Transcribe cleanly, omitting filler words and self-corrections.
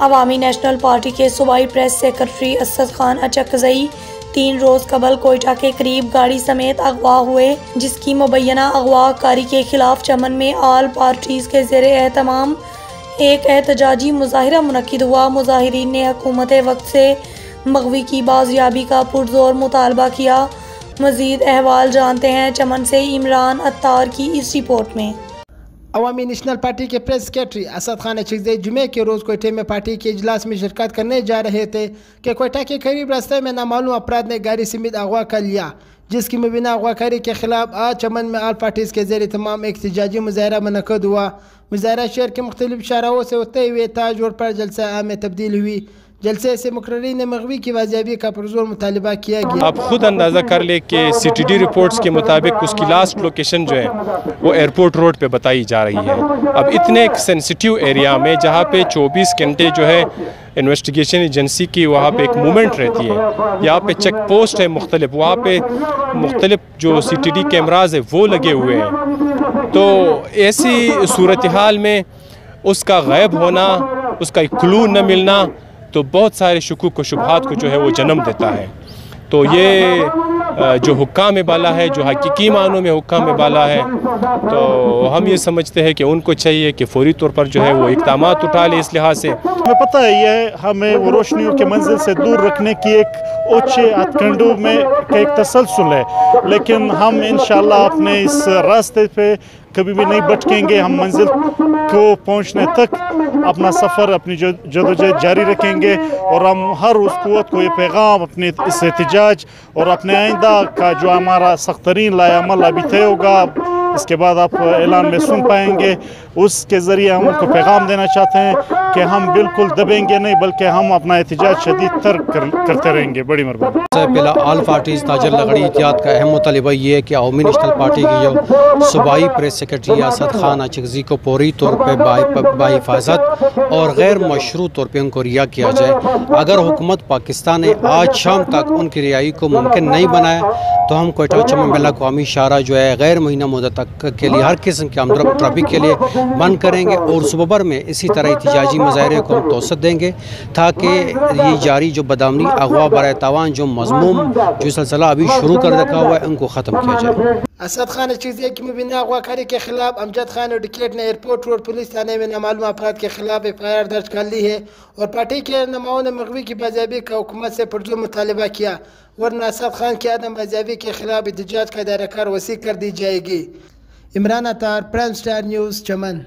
عوامی national party کے صوبائی پریس سیکرٹری اسد خان اچکزئی 3 روز قبل کوئٹہ کے قریب گاڑی سمیت اغوا ہوئے، جس کی مبینہ اغوا کاری کے خلاف چمن میں آل پارٹیز کے زیر اہتمام ایک احتجاجی مظاہرہ منعقد ہوا۔ مظاہرین نے حکومت وقت سے مغوی کی بازیابی کا پرزور مطالبہ کیا۔ مزید احوال جانتے ہیں چمن سے عمران عطار کی اس رپورٹ میں۔ عوامی نیشنل پارٹی کے پریس سیکرٹری اسد خان اچکزئی جمعے کے روز کوئٹہ میں پارٹی کے اجلاس میں شرکت کرنے جا رہے تھے کہ کوئٹہ کے قریب راستے میں نامعلوم افراد نے گاڑی سمیت اغوا کر لیا، جس کی مبینہ اغوا کاری کے خلاف آج چمن میں آل پارٹیز کے زیر اہتمام ایک احتجاجی مظاہرہ منعقد ہوا۔ مظاہرہ شہر کے مختلف شاہراہوں سے ہوتے ہوئے تاج روڈ پر جلسہ عام میں تبدیل ہوئی۔ جلسے سے مقررین مغوی کی بازیابی کا پرزور مطالبہ کیا گیا۔ آپ خود اندازہ کر لیں کہ CTD رپورٹس کے مطابق اس کی لاسٹ لوکیشن جو ہے وہ ایئرپورٹ روڈ پہ بتائی جا رہی ہے۔ اب اتنے ایک سینسیٹیو ایریا میں جہاں پہ 24 گھنٹے جو ہے انویسٹیگیشن ایجنسی کی وہاں پہ ایک مومنٹ رہتی ہے، یہاں پہ چیک پوسٹ ہے مختلف، وہاں پہ مختلف جو CTD کیمراز ہے وہ لگے ہوئے ہیں، تو ایسی صورتحال میں اس کا غائب ہونا، اس کا ایک کلو نہ ملنا تو بہت سارے شکوک و شبہات کو جو ہے وہ جنم دیتا ہے۔ تو یہ جو حکام بالا ہے، جو حقیقی معنوں میں حکام بالا ہے، تو ہم یہ سمجھتے ہیں کہ ان کو چاہیے کہ فوری طور پر جو ہے وہ اقدامات اٹھا لے۔ اس لحاظ سے ہمیں پتہ ہے یہ ہمیں وہ روشنیوں کے منزل سے دور رکھنے کی ایک اوچے ہتھکنڈوں میں ایک تسلسل ہے، لیکن ہم انشاءاللہ اپنے اس راستے پہ کبھی بھی نہیں بھٹکیں گے۔ ہم منزل کو پہنچنے تک اپنا سفر، اپنی جدوجہد جاری رکھیں گے، اور ہم ہر اس قوت کو یہ پیغام اپنے اس احتجاج اور اپنے آئندہ کا جو ہمارا سخت ترین لائحہ عمل ابھی طے ہوگا، اس کے بعد آپ اعلان میں سن پائیں گے، اس کے ذریعے ہم ان کو پیغام دینا چاہتے ہیں کہ ہم بالکل دبیں گے نہیں، بلکہ ہم اپنا احتجاج شدید تر کرتے رہیں گے۔ بڑی مہربانی۔ پہلا آل پارٹیز تاجر لغڑی اتحاد کا اہم مطالبہ یہ ہے کہ عوامی نیشنل پارٹی کی جو صوبائی پریس سیکرٹری اسد خان اچکزئی کو فوری طور پہ باحفاظت اور غیر مشروع طور پہ ان کو رہا کیا جائے۔ اگر حکومت پاکستان نے آج شام تک ان کی رہائی کو ممکن نہیں بنایا تو ہم کوئٹہ چمن بین الاقوامی شاہراہ جو ہے غیر مہینہ مدت تک کے لیے ہر قسم کے آمد و ٹریفک کے لیے بند کریں گے، اور صوبہ بھر میں اسی طرح احتجاجی مظاہرے کو ہم توسط دیں گے تاکہ یہ جاری جو بدامنی، اغوا، برائے تاوان جو مضموم جو سلسلہ ابھی شروع کر رکھا ہوا ہے ان کو ختم کیا جائے۔ اسد خان اچکزئی کی مبینہ اغوا کاری کے خلاف امجد خان ایڈوکیٹ نے ایئرپورٹ روڈ پولیس تھانے میں نامعلوم افراد کے خلاف FIR درج کر لی ہے، اور پارٹی کے رہنماؤں نے مغوی کی بازیابی کا حکومت سے پرزور مطالبہ کیا، ورنہ اسد خان کی عدم بازیابی کے خلاف احتجاج کا دائرہ کار وسیع کر دی جائے گی۔ Imran Attar, prime star news, چمن۔